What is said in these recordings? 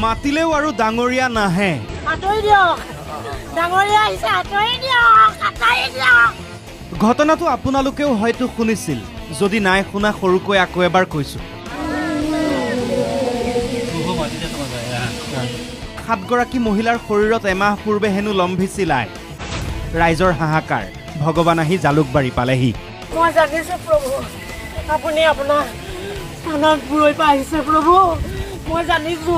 মাতিলেও আৰু ডাঙৰীয়া নাহে ঘটনাটো আপোনালোকেও হয়তো শুনিছিল যদি নাই শুনা সৰুকৈ আকৌ এবাৰ কৈছো 7 গৰাকী মহিলাৰ শৰীৰত এমাহ পূৰ্বে হেনো লম্ভিছিল ৰাইজৰ হাহাকাৰ ভগৱান আহি জালুকবাৰী পালেহি মই জানিছো প্ৰভু আপুনি আপোনাৰ স্থানত বুৰৈ পাইছে প্ৰভু মই জানিছো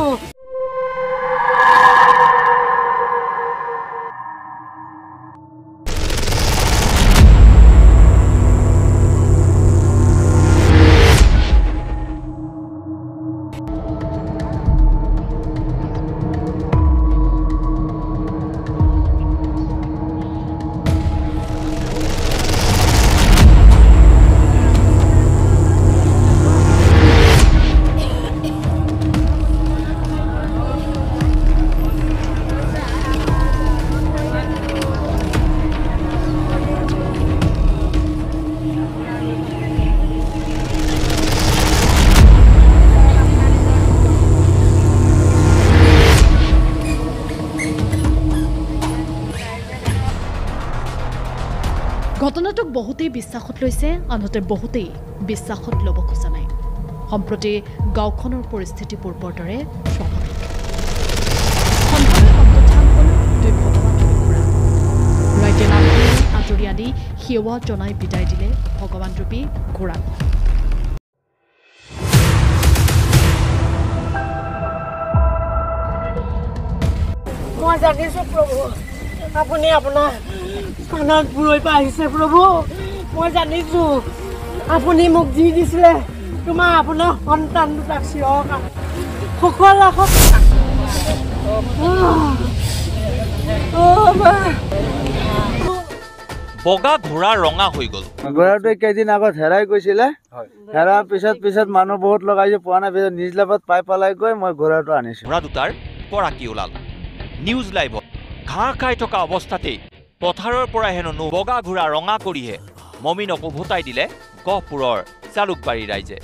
ঘটনাটোক বহুতেই বিশ্বাসত লৈছে আনহাতে বহুতেই বিশ্বাসত ল'ব খোজা নাই সম্প্ৰতি গাঁওখনৰ পৰিস্থিতি পূৰ্বৰ দৰে স্বাভাৱিক সন্ধানৰ অন্তৰ্ধান হ'ল 2 ভগৱানৰূপী ঘোঁৰা ৰাইজে নাম আঁতৰি আনি সেৱা জনাই বিদায় দিলে ভগৱানৰূপী ঘোঁৰা মই জানিছো প্ৰভু আপুনি আপোনাৰ স্থানত বুৰৈ পাইছে প্ৰভু মই জানিছো আপুনি মোক যি দিছিলে তোমাৰ আপোনাৰ সন্তান দুটাক চিৰকাল সুখৰ ৰাখক বগা ঘোঁৰা ৰঙা হৈ গ'ল ঘোঁৰাটো কেইদিন আগত হেৰাই গৈছিলে হেৰাৰ পিছত মানুহ বহুত লগাইছে পোৱা নাই পিছত নিজ লাভত পাই পেলাই গৈ মই ঘোঁৰাটো আনিছো ঘোঁৰা দুটাৰ পৰাকি ওলাল নিউজ লাইভত ঘাঁহ খাই থকা অৱস্থাতেই পথাৰৰ পৰা হেনো বগা ঘোঁৰা ৰঙা কৰিহে মমিনক উভতাই দিলে গহপুৰৰ জালুকবাৰী ৰাইজে